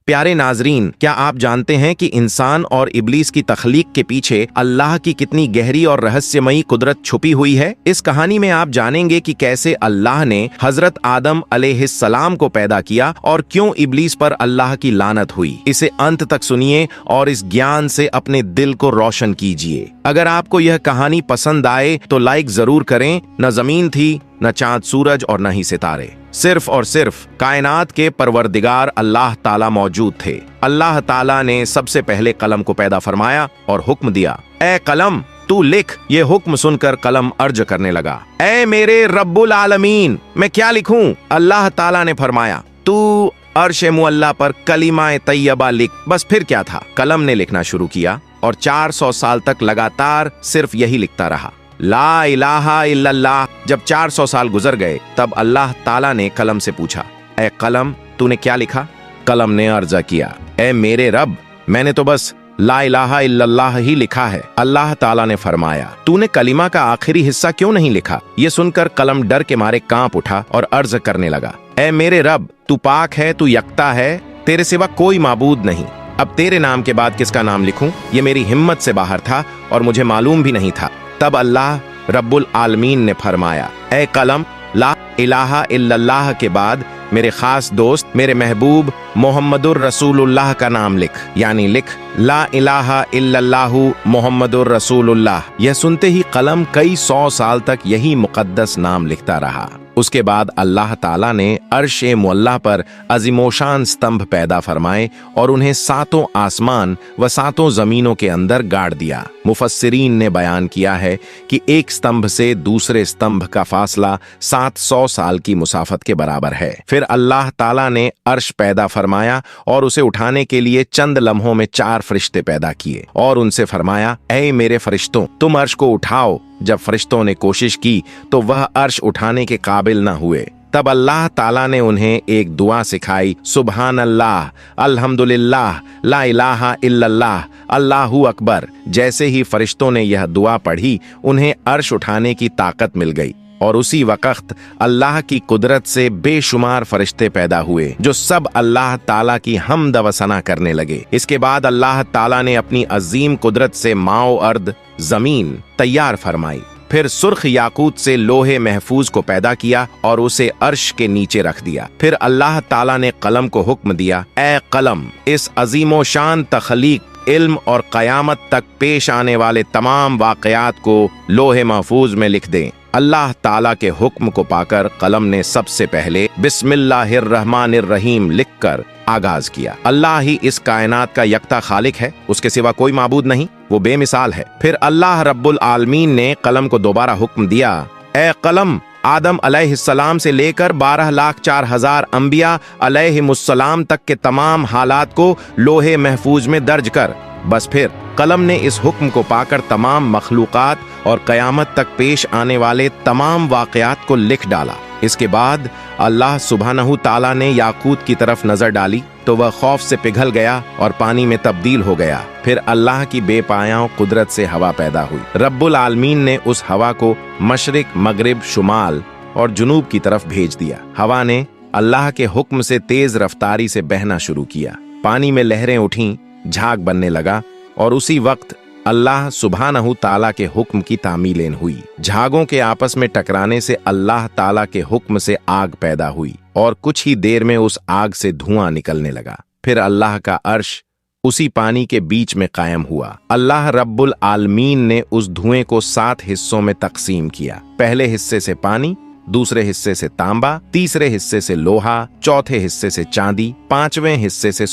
प्यारे नाजरीन, क्या आप जानते हैं कि इंसान और इब्लीस की तख्लीक के पीछे अल्लाह की कितनी गहरी और रहस्यमयी कुदरत छुपी हुई है। इस कहानी में आप जानेंगे कि कैसे अल्लाह ने हजरत आदम अलैहिस्सलाम को पैदा किया और क्यों इब्लीस पर अल्लाह की लानत हुई। इसे अंत तक सुनिए और इस ज्ञान से अपने दिल को रोशन कीजिए। अगर आपको यह कहानी पसंद आए तो लाइक जरूर करें। न जमीन थी, न चांद सूरज और न ही सितारे, सिर्फ और सिर्फ कायनात के परवरदिगार अल्लाह ताला मौजूद थे। अल्लाह ताला ने सबसे पहले कलम को पैदा फरमाया और हुक्म दिया, ए कलम तू लिख। ये हुक्म सुनकर कलम अर्ज करने लगा, ए मेरे रब्बुल आलमीन, मैं क्या लिखूं? अल्लाह ताला ने फरमाया, तू अर्श मुअल्ला पर कलिमा तैयबा लिख। बस फिर क्या था, कलम ने लिखना शुरू किया और 400 साल तक लगातार सिर्फ यही लिखता रहा, ला इलाहा इल्लल्लाह। जब 400 साल गुजर गए तब अल्लाह ताला ने कलम से पूछा, ए कलम तूने क्या लिखा? कलम ने अर्जा किया, ए मेरे रब, मैंने तो बस ला इलाहा इल्लल्लाह ही लिखा है। अल्लाह ताला ने फरमाया, तूने कलिमा का आखिरी हिस्सा क्यों नहीं लिखा? ये सुनकर कलम डर के मारे कांप उठा और अर्ज करने लगा, ए मेरे रब, तू पाक है, तू यकता है, तेरे सिवा कोई माबूद नहीं। अब तेरे नाम के बाद किसका नाम लिखूं? ये मेरी हिम्मत से बाहर था और मुझे मालूम भी नहीं था। तब अल्लाह रब्बुल आलमीन ने फरमाया, ए कलम, ला इलाहा इल्लल्लाह के बाद मेरे खास दोस्त, मेरे महबूब मोहम्मदुर रसूलुल्लाह का नाम लिख। यानी लिख ला इलाहा इल्लल्लाहु मोहम्मदुर रसूलुल्लाह। यह सुनते ही कलम कई 100 साल तक यही मुकद्दस नाम लिखता रहा। उसके बाद अल्लाह ताला ने अर्श मुअल्ला पर अजीमोशान स्तंभ पैदा फरमाए और उन्हें 7 आसमान व 7 जमीनों के अंदर गाड़ दिया। मुफस्सिरीन ने बयान किया है कि एक स्तंभ से दूसरे स्तंभ का फासला 700 साल की मुसाफत के बराबर है। फिर अल्लाह ताला ने अर्श पैदा फरमाया और उसे उठाने के लिए चंद लम्हों में 4 फरिश्ते पैदा किए और उनसे फरमाया, ऐ मेरे फरिश्तों, तुम अर्श को उठाओ। जब फरिश्तों ने कोशिश की तो वह अर्श उठाने के काबिल न हुए। तब अल्लाह ताला ने उन्हें एक दुआ सिखाई, सुबहान अल्लाह, अल्हम्दुलिल्लाह, ला इलाहा इल्लल्लाह, अल्लाहु अकबर। जैसे ही फरिश्तों ने यह दुआ पढ़ी, उन्हें अर्श उठाने की ताकत मिल गई और उसी वक्त अल्लाह की कुदरत से बेशुमार फरिश्ते पैदा हुए जो सब अल्लाह ताला की हम्द व सना करने लगे। इसके बाद अल्लाह ताला ने अपनी अजीम कुदरत से माओ अर्द जमीन तैयार फरमाई। फिर सुर्ख याकूत से लोहे महफूज को पैदा किया और उसे अर्श के नीचे रख दिया। फिर अल्लाह ताला ने कलम को हुक्म दिया, ए कलम, इस अजीमो शान तखलीक, इल्म और कयामत तक पेश आने वाले तमाम वाकयात को लोहे महफूज में लिख दें। अल्लाह ताला के हुक्म को पाकर कलम ने सबसे पहले बिस्मिल्लाहिर्रहमानिर्रहीम लिखकर आगाज किया। अल्लाह ही इस कायनात का यकता खालिक है, उसके सिवा कोई माबूद नहीं, वो बेमिसाल है। फिर अल्लाह रब्बुल आलमीन ने कलम को दोबारा हुक्म दिया, ए कलम, आदम अलैहिस्सलाम से लेकर 12,04,000 अंबिया अलैहिमुस्सलाम तक के तमाम हालात को लोहे महफूज में दर्ज कर। बस फिर कलम ने इस हुक्म को पाकर तमाम मखलूकात और कयामत तक पेश आने वाले तमाम वाकयात को लिख डाला। इसके बाद अल्लाह सुब्हानहू ताला ने याकूत की तरफ नजर डाली तो वह खौफ से पिघल गया और पानी में तब्दील हो गया। फिर अल्लाह की बेपायां कुदरत से हवा पैदा हुई। रब्बुल आलमीन ने उस हवा को मशरिक, मगरिब, शुमाल और जुनूब की तरफ भेज दिया। हवा ने अल्लाह के हुक्म से तेज रफ्तारी से बहना शुरू किया। पानी में लहरें उठीं, झाग बनने लगा और उसी वक्त अल्लाह सुब्हानहू ताला के हुक्म की तामीलेन हुई। झागों के आपस में टकराने से अल्लाह ताला के हुक्म से आग पैदा हुई और कुछ ही देर में उस आग से धुआं निकलने लगा। फिर अल्लाह का अर्श उसी पानी के बीच में कायम हुआ। अल्लाह रब्बुल आलमीन ने उस धुएं को 7 हिस्सों में तकसीम किया। पहले हिस्से से पानी, दूसरे हिस्से से तांबा, तीसरे हिस्से से लोहा, चौथे हिस्से से चांदी, 5वें हिस्से से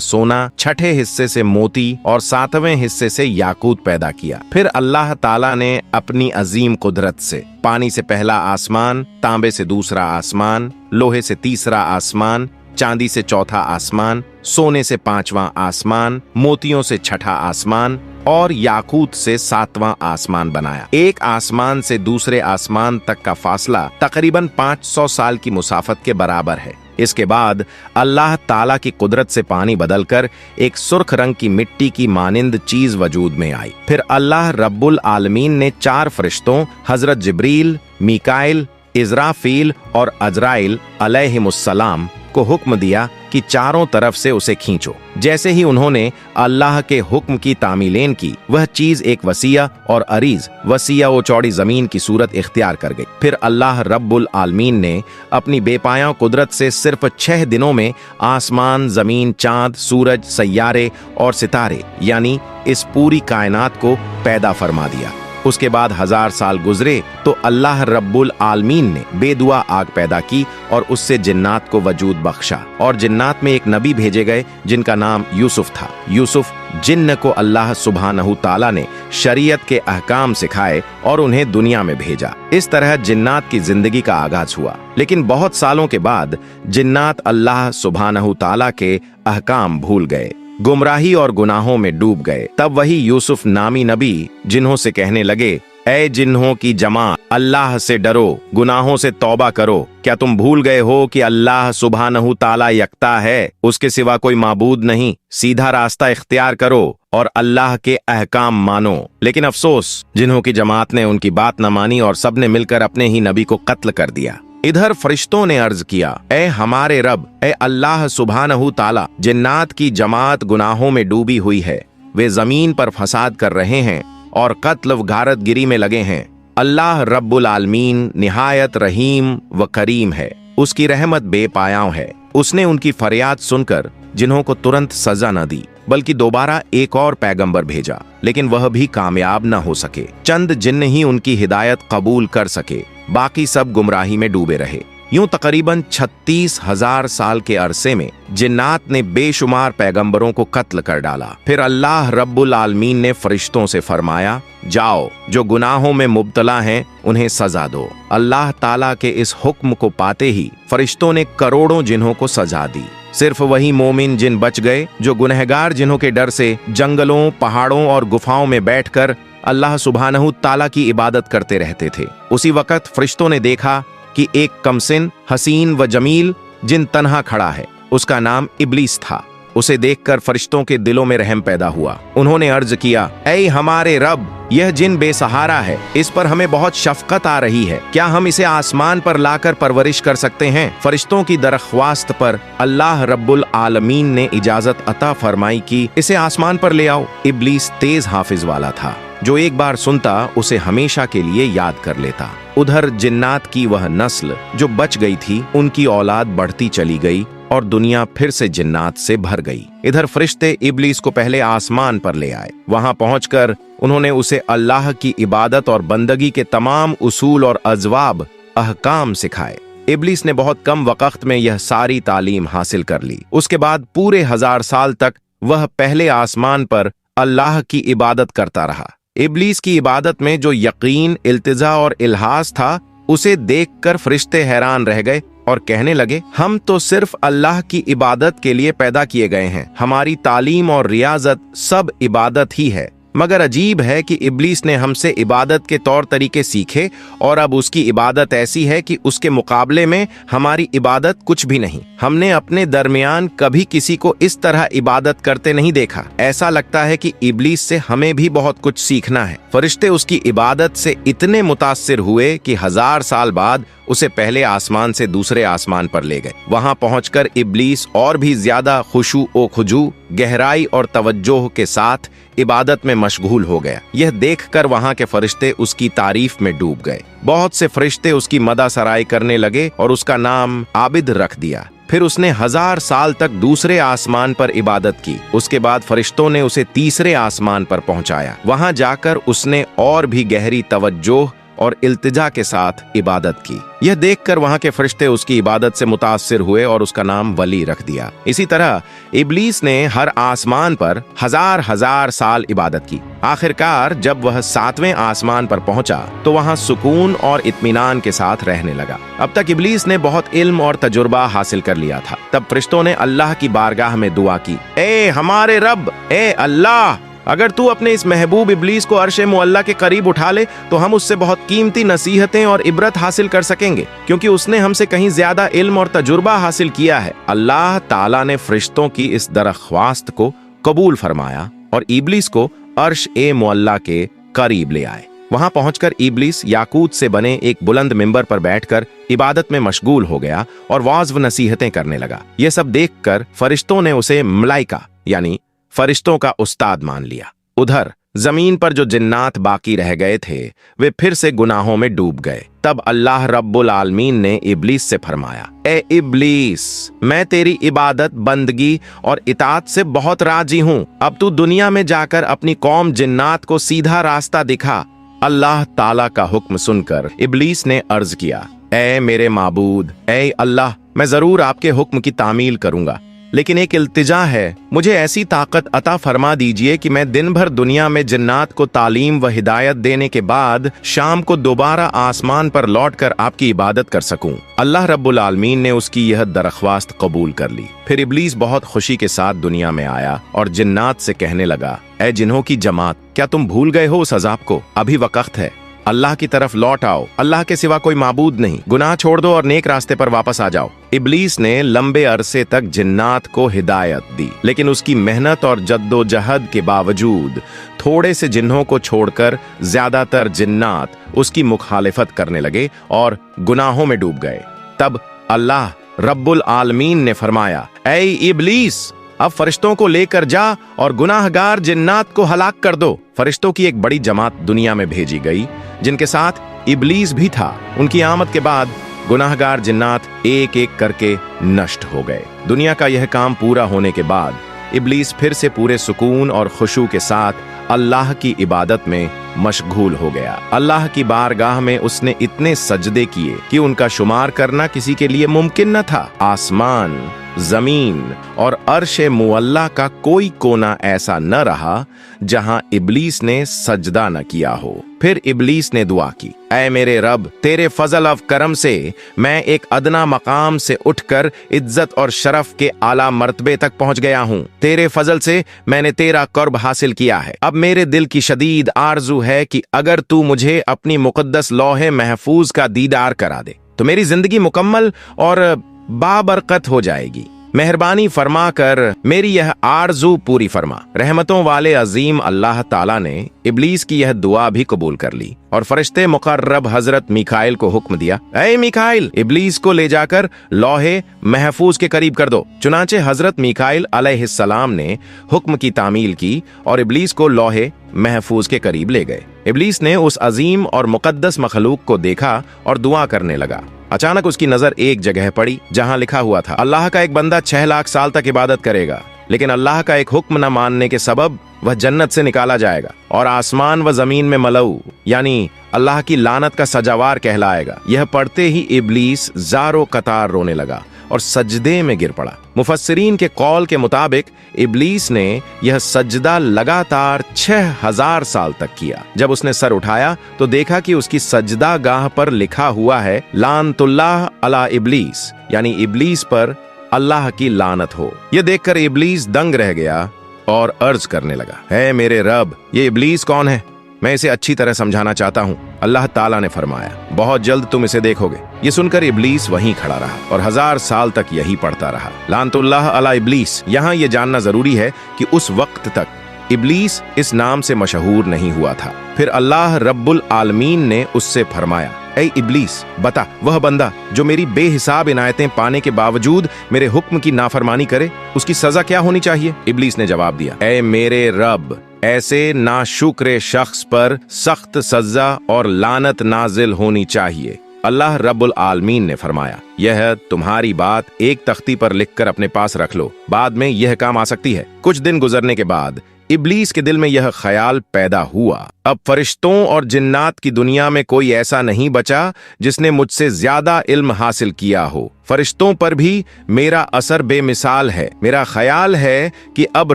सोना, छठे हिस्से से मोती और 7वें हिस्से से याकूत पैदा किया। फिर अल्लाह ताला ने अपनी अजीम कुदरत से पानी से पहला आसमान, तांबे से दूसरा आसमान, लोहे से तीसरा आसमान, चांदी से चौथा आसमान, सोने से 5वां आसमान, मोतियों से छठा आसमान और याकूत से 7वां आसमान बनाया। एक आसमान से दूसरे आसमान तक का फासला तकरीबन 500 साल की मुसाफत के बराबर है। इसके बाद अल्लाह ताला की कुदरत से पानी बदलकर एक सुर्ख रंग की मिट्टी की मानिंद चीज वजूद में आई। फिर अल्लाह रब्बुल आलमीन ने 4 फरिश्तों हजरत जिब्रील, मीकाइल, इज़राफील और अजराइल अलैहिमुस्सलाम को हुक्म दिया कि चारों तरफ से उसे खींचो। जैसे ही उन्होंने अल्लाह के हुक्म की तामीलेन की, वह चीज एक वसिया और अरीज वसिया व चौड़ी जमीन की सूरत इख्तियार कर गई। फिर अल्लाह रब्बुल आलमीन ने अपनी बेपाया कुदरत से सिर्फ 6 दिनों में आसमान, जमीन, चांद, सूरज, सैयारे और सितारे यानी इस पूरी कायनात को पैदा फरमा दिया। उसके बाद 1000 साल गुजरे तो अल्लाह रब्बुल आलमीन ने बेदुआ आग पैदा की और उससे जिन्नात को वजूद बख्शा, और जिन्नात में एक नबी भेजे गए जिनका नाम यूसुफ था। यूसुफ जिन्न को अल्लाह सुब्हानहू ताला ने शरीयत के अहकाम सिखाए और उन्हें दुनिया में भेजा। इस तरह जिन्नात की जिंदगी का आगाज हुआ। लेकिन बहुत सालों के बाद जिन्नात अल्लाह सुब्हानहू ताला के अहकाम भूल गए, गुमराही और गुनाहों में डूब गए। तब वही यूसुफ नामी नबी जिन्हों से कहने लगे, ऐ जिन्हों की जमात, अल्लाह से डरो, गुनाहों से तौबा करो। क्या तुम भूल गए हो कि अल्लाह सुब्हानहू ताला यकता है, उसके सिवा कोई माबूद नहीं। सीधा रास्ता इख्तियार करो और अल्लाह के अहकाम मानो। लेकिन अफसोस, जिन्हों की जमात ने उनकी बात न मानी और सबने मिलकर अपने ही नबी को कत्ल कर दिया। इधर फरिश्तों ने अर्ज किया, ए हमारे रब, ए अल्लाह सुब्हानहू ताला, जिन्नात की जमात गुनाहों में डूबी हुई है, वे जमीन पर फसाद कर रहे हैं और कत्ल व गारतगिरी में लगे हैं। अल्लाह रब्बुल आलमीन निहायत रहीम व करीम है, उसकी रहमत बेपायां है। उसने उनकी फरियाद सुनकर जिन्हों को तुरंत सजा न दी, बल्कि दोबारा एक और पैगंबर भेजा, लेकिन वह भी कामयाब न हो सके। चंद जिन्न ही उनकी हिदायत कबूल कर सके, बाकी सब गुमराही में डूबे रहे। यूं तकरीबन 36,000 साल के अरसे में जिन्नात ने बेशुमार पैगंबरों को कत्ल कर डाला। फिर अल्लाह रब्बुल आलमीन ने फरिश्तों से फरमाया, जाओ, जो गुनाहों में मुब्तला हैं उन्हें सजा दो। अल्लाह ताला के इस हुक्म को पाते ही फरिश्तों ने करोड़ों जिन्हों को सजा दी। सिर्फ वही मोमिन जिन बच गए जो गुनहगार जिन्हों के डर से जंगलों, पहाड़ों और गुफाओं में बैठकर अल्लाह सुब्हानहू ताला की इबादत करते रहते थे। उसी वक्त फरिश्तों ने देखा कि एक कमसिन, हसीन व जमील जिन तन्हा खड़ा है, उसका नाम इब्लीस था। उसे देखकर फरिश्तों के दिलों में रहम पैदा हुआ। उन्होंने अर्ज किया, ऐ हमारे रब, यह जिन बेसहारा है, इस पर हमें बहुत शफकत आ रही है। क्या हम इसे आसमान पर लाकर परवरिश कर सकते हैं? फरिश्तों की दरख्वास्त पर अल्लाह रब्बुल आलमीन ने इजाजत अता फरमाई कि इसे आसमान पर ले आओ। इब्लीस तेज हाफिज वाला था, जो एक बार सुनता उसे हमेशा के लिए याद कर लेता। उधर जिन्नात की वह नस्ल जो बच गई थी, उनकी औलाद बढ़ती चली गई और दुनिया फिर से जिन्नात से भर गई। इधर फरिश्ते इब्लीस को पहले आसमान पर ले आए। वहां पहुंचकर उन्होंने उसे अल्लाह की इबादत और बंदगी के तमाम उसूल और अजवाब अहकाम सिखाए। इब्लीस ने बहुत कम वक्त में यह सारी तालीम हासिल कर ली। उसके बाद पूरे 1000 साल तक वह पहले आसमान पर अल्लाह की इबादत करता रहा। इब्लीस की इबादत में जो यकीन, इल्तिजा और इल्हास था, उसे देखकर फरिश्ते हैरान रह गए और कहने लगे, हम तो सिर्फ अल्लाह की इबादत के लिए पैदा किए गए हैं। हमारी तालीम और रियाजत सब इबादत ही है। मगर अजीब है कि इब्लीस ने हमसे इबादत के तौर तरीके सीखे और अब उसकी इबादत ऐसी है कि उसके मुकाबले में हमारी इबादत कुछ भी नहीं। हमने अपने दरमियान कभी किसी को इस तरह इबादत करते नहीं देखा। ऐसा लगता है कि इब्लीस से हमें भी बहुत कुछ सीखना है। फरिश्ते उसकी इबादत से इतने मुतासिर हुए कि 1000 साल बाद उसे पहले आसमान से दूसरे आसमान पर ले गए। वहां पहुंचकर इब्लीस और भी ज्यादा खुशू ओ खुजू, गहराई और तवज्जोह के साथ इबादत में मशगूल हो गया। यह देखकर वहां के फरिश्ते उसकी तारीफ में डूब गए। बहुत से फरिश्ते उसकी मदासराई करने लगे और उसका नाम आबिद रख दिया। फिर उसने 1000 साल तक दूसरे आसमान पर इबादत की। उसके बाद फरिश्तों ने उसे तीसरे आसमान पर पहुंचाया। वहां जाकर उसने और भी गहरी तवज्जोह और इल्तिजा के साथ इबादत की। यह देखकर वहां के फरिश्ते उसकी इबादत से मुतासिर हुए और उसका नाम वली रख दिया। इसी तरह इब्लीस ने हर आसमान पर 1000 साल इबादत की। आखिरकार जब वह 7वें आसमान पर पहुंचा तो वहां सुकून और इत्मीनान के साथ रहने लगा। अब तक इब्लीस ने बहुत इल्म और तजुर्बा हासिल कर लिया था। तब फरिश्तों ने अल्लाह की बारगाह में दुआ की, ए हमारे रब, ए अल्लाह, अगर तू अपने इस महबूब इब्लीस को अर्श मुअल्ला के करीब उठा ले तो हम उससे बहुत कीमती नसीहतें और इबरत हासिल कर सकेंगे, क्योंकि उसने हमसे कहीं ज्यादा इल्म और तजुर्बा हासिल किया है। अल्लाह ताला ने फरिश्तों की इस दरख्वास्त को कबूल फरमाया और इब्लीस को अर्श ए मुअल्ला के करीब ले आए। वहां पहुंचकर इब्लीस याकूत से बने एक बुलंद मिंबर पर बैठकर इबादत में मशगूल हो गया और वाज़ व नसीहतें करने लगा। ये सब देखकर फरिश्तों ने उसे मलाइका यानी फरिश्तों का उस्ताद मान लिया। उधर जमीन पर जो जिन्नात बाकी रह गए थे वे फिर से गुनाहों में डूब गए। तब अल्लाह रब्बुल आलमीन ने इब्लीस से फरमाया, ए इब्लीस, मैं तेरी इबादत, बंदगी और इताअत से बहुत राजी हूं। अब तू दुनिया में जाकर अपनी कौम जिन्नात को सीधा रास्ता दिखा। अल्लाह ताला का हुक्म सुनकर इब्लीस ने अर्ज किया, ए मेरे माबूद, ए अल्लाह, मैं जरूर आपके हुक्म की तामील करूंगा, लेकिन एक इल्तिजा है, मुझे ऐसी ताकत अता फरमा दीजिए कि मैं दिन भर दुनिया में जिन्नात को तालीम व हिदायत देने के बाद शाम को दोबारा आसमान पर लौटकर आपकी इबादत कर सकूं। अल्लाह रब्बुल आलमीन ने उसकी यह दरख्वास्त कबूल कर ली। फिर इब्लीस बहुत खुशी के साथ दुनिया में आया और जिन्नात से कहने लगा, ए जिन्हों की जमात, क्या तुम भूल गए हो उस अजाब को? अभी वक्त है, अल्लाह की तरफ लौट आओ। अल्लाह के सिवा कोई माबूद नहीं, गुनाह छोड़ दो और नेक रास्ते पर वापस आ जाओ। इब्लीस ने लंबे अरसे तक जिन्नात को हिदायत दी, लेकिन उसकी मेहनत और जद्दोजहद के बावजूद थोड़े से जिन्हों को छोड़कर ज्यादातर जिन्नात उसकी मुखालिफत करने लगे और गुनाहों में डूब गए। तब अल्लाह रब्बुल आलमीन ने फरमाया, ऐ इब्लीस, अब फरिश्तों को लेकर जा और गुनाहगार जिन्नात को हलाक कर दो। फरिश्तों की एक बड़ी जमात दुनिया में भेजी गई, जिनके साथ इब्लीस भी था। उनकी आमद के बाद गुनाहगार जिन्नात एक एक करके नष्ट हो गए। दुनिया का यह काम पूरा होने के बाद इब्लीस फिर से पूरे सुकून और खुशू के साथ अल्लाह की इबादत में मशगूल हो गया। अल्लाह की बारगाह में उसने इतने सजदे किए कि उनका शुमार करना किसी के लिए मुमकिन न था। आसमान, जमीन और अर्श मुअल्ला का कोई कोना ऐसा न रहा जहां इब्लीस ने सजदा न किया हो। फिर इब्लीस ने दुआ की, ऐ मेरे रब, तेरे फजल और करम से मैं एक अदना मकाम से उठकर इज्जत और शरफ के आला मर्तबे तक पहुंच गया हूं। तेरे फजल से मैंने तेरा कर्ब हासिल किया है। अब मेरे दिल की शदीद आरजू है कि अगर तू मुझे अपनी मुकद्दस लौहे महफूज का दीदार करा दे तो मेरी जिंदगी मुकम्मल और बाबरकत हो जाएगी। मेहरबानी फरमा कर मेरी यह आरजू पूरी फरमा। रहमतों वाले अजीम अल्लाह ताला ने इब्लीस की यह दुआ भी कबूल कर ली और फरिश्ते मुकर्रब हजरत मीकाइल को हुक्म दिया, ऐ मीकाइल, इब्लीस को ले जाकर लौहे महफूज के करीब कर दो। चुनांचे हजरत मीकाइल अलैहिस्सलाम ने हुक्म की तामील की और इब्लीस को लौहे महफूज के करीब ले गए। इब्लीस ने उस अजीम और मुकद्दस मखलूक को देखा और दुआ करने लगा। अचानक उसकी नजर एक जगह पड़ी जहां लिखा हुआ था, अल्लाह का एक बंदा 6 लाख साल तक इबादत करेगा, लेकिन अल्लाह का एक हुक्म न मानने के सबब वह जन्नत से निकाला जाएगा और आसमान व जमीन में मलऊ यानी अल्लाह की लानत का सजावार कहलाएगा। यह पढ़ते ही इब्लीस ज़ारो कतार रोने लगा और सजदे में गिर पड़ा। मुफस्सिरीन के कौल के मुताबिक इब्लीस ने यह सजदा लगातार 6000 साल तक किया। जब उसने सर उठाया तो देखा कि उसकी सजदा गाह पर लिखा हुआ है, लानतुल्लाह अला इब्लीस, यानी इब्लीस पर अल्लाह की लानत हो। यह देखकर इब्लीस दंग रह गया और अर्ज करने लगा, है मेरे रब, ये इब्लीस कौन है? मैं इसे अच्छी तरह समझाना चाहता हूँ। अल्लाह ताला ने फरमाया, बहुत जल्द तुम इसे देखोगे। ये सुनकर इब्लीस वहीं खड़ा रहा और 1000 साल तक यही पढ़ता रहा, लानतुल्लाह अला इब्लीस। यहाँ ये जानना जरूरी है कि उस वक्त तक इब्लीस इस नाम से मशहूर नहीं हुआ था। फिर अल्लाह रब्बुल आलमीन ने उससे फरमाया, ऐ इब्लीस, बता, वह बंदा जो मेरी बेहिसाब इनायतें पाने के बावजूद मेरे हुक्म की नाफरमानी करे, उसकी सजा क्या होनी चाहिए? इब्लीस ने जवाब दिया, ऐ मेरे रब, ऐसे नाशुक्र शख्स पर सख्त सजा और लानत नाजिल होनी चाहिए। अल्लाह रब्बुल आलमीन ने फरमाया, यह तुम्हारी बात एक तख्ती पर लिखकर अपने पास रख लो, बाद में यह काम आ सकती है। कुछ दिन गुजरने के बाद इब्लीस के दिल में यह ख्याल पैदा हुआ, अब फरिश्तों और जिन्नात की दुनिया में कोई ऐसा नहीं बचा जिसने मुझसे ज्यादा इल्म हासिल किया हो। फरिश्तों पर भी मेरा असर बेमिसाल है। मेरा ख्याल है कि अब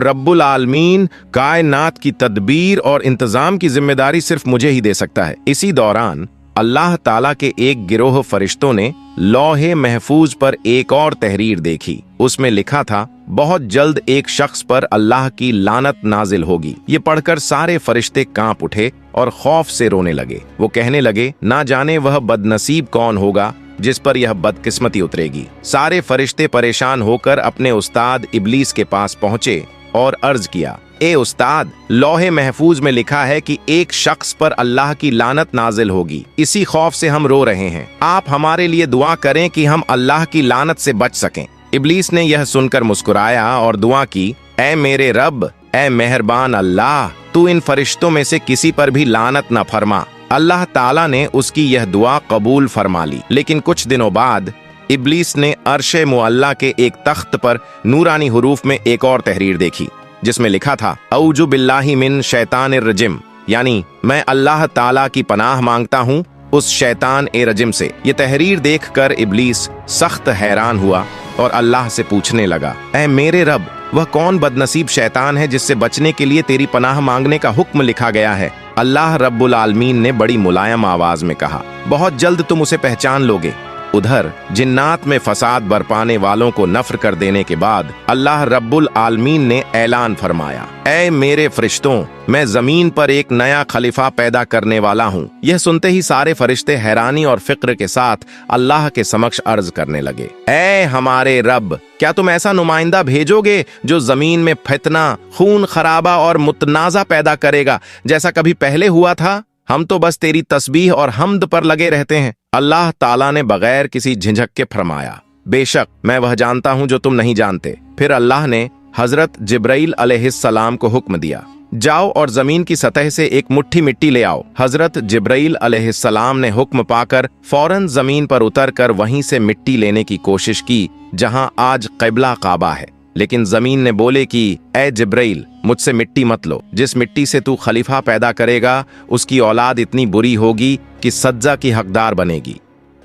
रब्बुल आलमीन कायनात की तदबीर और इंतजाम की जिम्मेदारी सिर्फ मुझे ही दे सकता है। इसी दौरान अल्लाह ताला के एक गिरोह फरिश्तों ने लौहे महफूज पर एक और तहरीर देखी। उसमें लिखा था, बहुत जल्द एक शख्स पर अल्लाह की लानत नाजिल होगी। ये पढ़कर सारे फरिश्ते कांप उठे और खौफ से रोने लगे। वो कहने लगे, ना जाने वह बदनसीब कौन होगा जिस पर यह बदकिस्मती उतरेगी। सारे फरिश्ते परेशान होकर अपने उस्ताद इब्लीस के पास पहुंचे और अर्ज किया, ए उस्ताद, लौहे महफूज में लिखा है कि एक शख्स पर अल्लाह की लानत नाजिल होगी, इसी खौफ से हम रो रहे हैं। आप हमारे लिए दुआ करें कि हम अल्लाह की लानत से बच सकें। इब्लीस ने यह सुनकर मुस्कुराया और दुआ की, ऐ मेरे रब, ऐ मेहरबान अल्लाह, तू इन फरिश्तों में से किसी पर भी लानत न फरमा। अल्लाह ताला ने उसकी यह दुआ कबूल फरमा ली। लेकिन कुछ दिनों बाद इब्लीस ने अर्शे मुअल्ला के एक तख्त पर नूरानी हुरूफ में एक और तहरीर देखी, जिसमें लिखा था, औजु बिल्लाहि मिन शैतानिर रजिम, यानी मैं अल्लाह ताला की पनाह मांगता हूँ उस शैतान ए रजिम से। ये तहरीर देखकर इब्लीस सख्त हैरान हुआ और अल्लाह से पूछने लगा, ऐ मेरे रब, वह कौन बदनसीब शैतान है जिससे बचने के लिए तेरी पनाह मांगने का हुक्म लिखा गया है? अल्लाह रब्बुल आलमीन ने बड़ी मुलायम आवाज में कहा, बहुत जल्द तुम उसे पहचान लोगे। उधर जिन्नात में फसाद बरपाने वालों को नफ्र कर देने के बाद अल्लाह रब्बुल आलमीन ने ऐलान फरमाया, ऐ मेरे फरिश्तों, मैं जमीन पर एक नया खलीफा पैदा करने वाला हूँ। यह सुनते ही सारे फरिश्ते हैरानी और फिक्र के साथ अल्लाह के समक्ष अर्ज करने लगे, ऐ हमारे रब, क्या तुम ऐसा नुमाइंदा भेजोगे जो जमीन में फितना, खून खराबा और मुतनाजा पैदा करेगा जैसा कभी पहले हुआ था? हम तो बस तेरी तस्बीह और हम्द पर लगे रहते हैं। अल्लाह ताला ने बगैर किसी झिझक के फरमाया, बेशक मैं वह जानता हूं जो तुम नहीं जानते। फिर अल्लाह ने हजरत जिब्राइल अलैहिस्सलाम को हुक्म दिया, जाओ और जमीन की सतह से एक मुट्ठी मिट्टी ले आओ। हजरत जिब्राइल अलैहिस्सलाम ने हुक्म पाकर फौरन जमीन पर उतरकर वहीं से मिट्टी लेने की कोशिश की जहां आज क़िबला काबा है। लेकिन जमीन ने बोले कि ऐ जिब्राइल, मुझसे मिट्टी मत लो। जिस मिट्टी से तू खलीफा पैदा करेगा उसकी औलाद इतनी बुरी होगी कि सज्जा की हकदार बनेगी।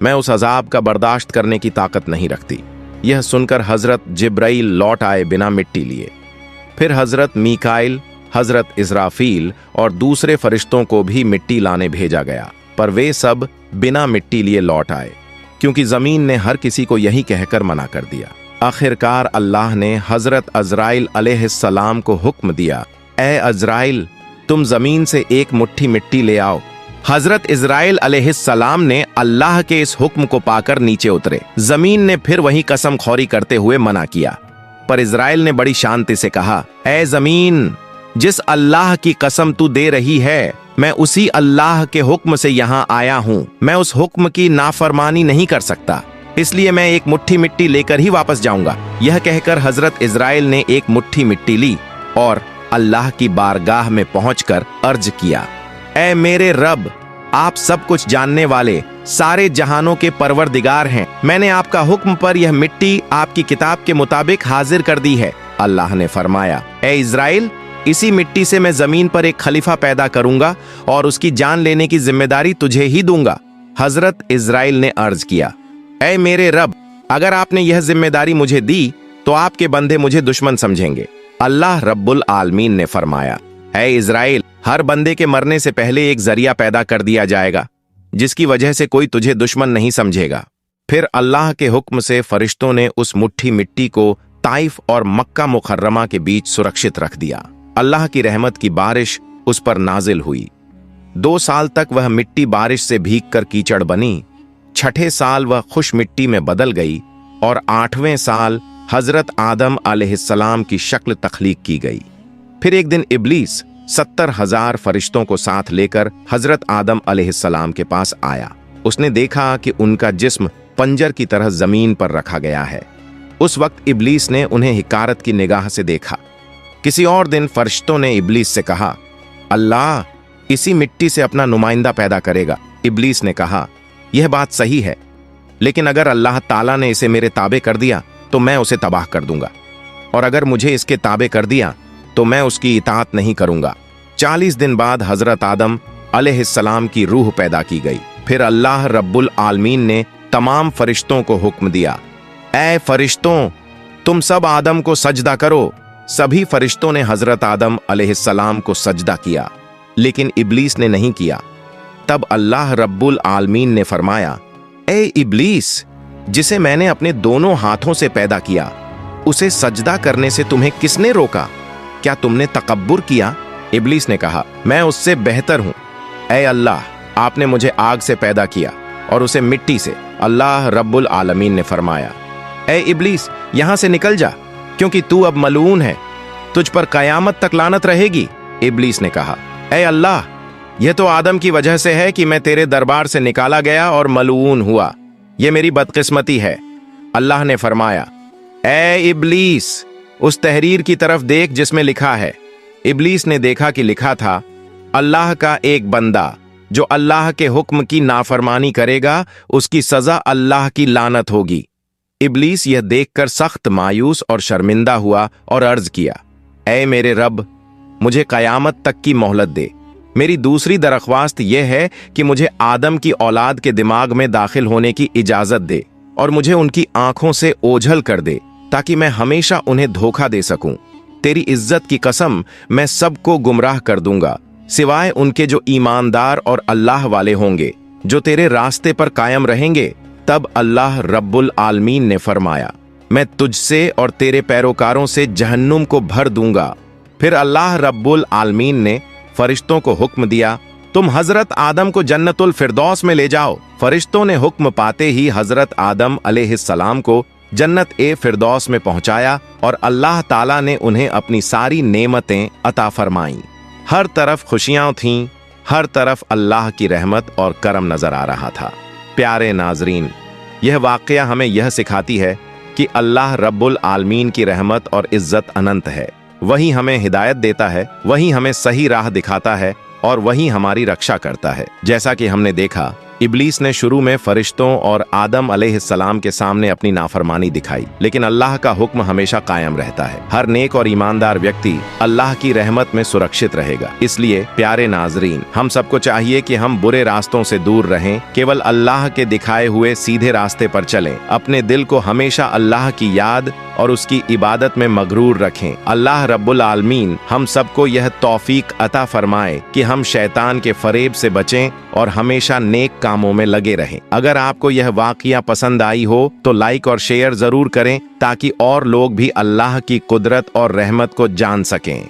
मैं उस अजाब का बर्दाश्त करने की ताकत नहीं रखती। यह सुनकर हजरत जिब्राइल लौट आए बिना मिट्टी लिए। फिर हजरत मीकाइल, हजरत इस्राफील और दूसरे फरिश्तों को भी मिट्टी लाने भेजा गया, पर वे सब बिना मिट्टी लिए लौट आए, क्योंकि जमीन ने हर किसी को यही कहकर मना कर दिया। आखिरकार अल्लाह ने हजरत अजराइल अलैहिस्सलाम को हुक्म दिया, ए अजराइल, तुम जमीन से एक मुट्ठी मिट्टी ले आओ। हजरत इजराइल अलैहिस्सलाम ने अल्लाह के इस हुक्म को पाकर नीचे उतरे। जमीन ने फिर वही कसम खौरी करते हुए मना किया, पर इजराइल ने बड़ी शांति से कहा, ए जमीन, जिस अल्लाह की कसम तू दे रही है, मैं उसी अल्लाह के हुक्म से यहाँ आया हूँ। मैं उस हुक्म की नाफरमानी नहीं कर सकता, इसलिए मैं एक मुट्ठी मिट्टी लेकर ही वापस जाऊंगा। यह कहकर हजरत इजराइल ने एक मुट्ठी मिट्टी ली और अल्लाह की बारगाह में पहुंचकर अर्ज किया, ऐ मेरे रब, आप सब कुछ जानने वाले, सारे जहानों के परवरदिगार हैं। मैंने आपका हुक्म पर यह मिट्टी आपकी किताब के मुताबिक हाजिर कर दी है। अल्लाह ने फरमाया, ऐ इजराइल, इसी मिट्टी से मैं जमीन पर एक खलीफा पैदा करूंगा और उसकी जान लेने की जिम्मेदारी तुझे ही दूंगा। हजरत इजराइल ने अर्ज किया, ऐ मेरे रब, अगर आपने यह जिम्मेदारी मुझे दी तो आपके बंदे मुझे दुश्मन समझेंगे। अल्लाह रब्बुल आलमीन ने फरमाया, ऐ इजराइल, हर बंदे के मरने से पहले एक जरिया पैदा कर दिया जाएगा जिसकी वजह से कोई तुझे दुश्मन नहीं समझेगा। फिर अल्लाह के हुक्म से फरिश्तों ने उस मुट्ठी मिट्टी को ताइफ और मक्का मुकर्रमा के बीच सुरक्षित रख दिया। अल्लाह की रहमत की बारिश उस पर नाजिल हुई। 2 साल तक वह मिट्टी बारिश से भीगकर कीचड़ बनी। 6ठे साल वह खुश मिट्टी में बदल गई और 8वें साल हजरत आदम अलैहिस्सलाम की शक्ल तख्लीक की गई। फिर एक दिन इब्लीस 70,000 फरिश्तों को साथ लेकर हजरत आदम अलैहिस्सलाम के पास आया। उसने देखा कि उनका जिस्म पंजर की तरह जमीन पर रखा गया है। उस वक्त इब्लीस ने उन्हें हिकारत की निगाह से देखा। किसी और दिन फरिश्तों ने इब्लीस से कहा, अल्लाह इसी मिट्टी से अपना नुमाइंदा पैदा करेगा। इब्लीस ने कहा, यह बात सही है, लेकिन अगर अल्लाह ताला ने इसे मेरे ताबे कर दिया तो मैं उसे तबाह कर दूंगा, और अगर मुझे इसके ताबे कर दिया तो मैं उसकी इताअत नहीं करूंगा। 40 दिन बाद हजरत आदम अलैहिस्सलाम की रूह पैदा की गई। फिर अल्लाह रब्बुल आलमीन ने तमाम फरिश्तों को हुक्म दिया, ऐ फरिश्तों, तुम सब आदम को सजदा करो। सभी फरिश्तों ने हजरत आदम अलैहिस्सलाम को सजदा किया, लेकिन इब्लीस ने नहीं किया। तब अल्लाह रब्बुल आलमीन ने फरमाया, ए इब्लीस, जिसे मैंने अपने दोनों हाथों से पैदा किया, उसे सजदा करने से तुम्हें किसने रोका? क्या तुमने तकब्बुर किया? इब्लीस ने कहा, मैं उससे बेहतर हूं। ऐ अल्लाह, आपने मुझे आग से पैदा किया और उसे मिट्टी से। अल्लाह रब्बुल आलमीन ने फरमाया, ऐ इब्लीस, यहां से निकल जा, क्योंकि तू अब मलून है। तुझ पर कयामत तक लानत रहेगी। इब्लीस ने कहा, ऐ अल्लाह, यह तो आदम की वजह से है कि मैं तेरे दरबार से निकाला गया और मलऊन हुआ। यह मेरी बदकिस्मती है। अल्लाह ने फरमाया, ऐ इब्लीस, उस तहरीर की तरफ देख जिसमें लिखा है। इब्लीस ने देखा कि लिखा था, अल्लाह का एक बंदा जो अल्लाह के हुक्म की नाफरमानी करेगा, उसकी सजा अल्लाह की लानत होगी। इब्लीस यह देखकर सख्त मायूस और शर्मिंदा हुआ और अर्ज किया, ऐ मेरे रब, मुझे कयामत तक की मोहलत दे। मेरी दूसरी दरख्वास्त यह है कि मुझे आदम की औलाद के दिमाग में दाखिल होने की इजाजत दे और मुझे उनकी आंखों से ओझल कर दे, ताकि मैं हमेशा उन्हें धोखा दे सकूं। तेरी इज्जत की कसम, मैं सबको गुमराह कर दूंगा, सिवाय उनके जो ईमानदार और अल्लाह वाले होंगे, जो तेरे रास्ते पर कायम रहेंगे। तब अल्लाह रब्बुल आलमीन ने फरमाया, मैं तुझसे और तेरे पैरोकारों से जहन्नुम को भर दूंगा। फिर अल्लाह रब्बुल आलमीन ने फरिश्तों को हुक्म दिया, तुम हजरत आदम को जन्नतुल फिरदौस में ले जाओ। फरिश्तों ने हुक्म पाते ही हजरत आदम अलैहिस्सलाम को जन्नत ए फिरदौस में पहुंचाया और अल्लाह ताला ने उन्हें अपनी सारी नेमतें अता फरमाईं। हर तरफ खुशियां थीं, हर तरफ अल्लाह की रहमत और करम नजर आ रहा था। प्यारे नाजरीन, यह वाकया हमें यह सिखाती है कि अल्लाह रब्बुल आलमीन की रहमत और इज्जत अनंत है। वही हमें हिदायत देता है, वही हमें सही राह दिखाता है और वही हमारी रक्षा करता है। जैसा कि हमने देखा, इब्लीस ने शुरू में फरिश्तों और आदम अलैहिस्सलाम के सामने अपनी नाफरमानी दिखाई, लेकिन अल्लाह का हुक्म हमेशा कायम रहता है। हर नेक और ईमानदार व्यक्ति अल्लाह की रहमत में सुरक्षित रहेगा। इसलिए प्यारे नाजरीन, हम सबको चाहिए कि हम बुरे रास्तों से दूर रहें, केवल अल्लाह के दिखाए हुए सीधे रास्ते पर चलें। अपने दिल को हमेशा अल्लाह की याद और उसकी इबादत में मगरूर रखें। अल्लाह रब्बुल आलमीन हम सबको यह तौफीक अता फरमाए कि हम शैतान के फरेब से बचें और हमेशा नेक कामों में लगे रहें। अगर आपको यह वाकया पसंद आई हो तो लाइक और शेयर जरूर करें, ताकि और लोग भी अल्लाह की कुदरत और रहमत को जान सकें।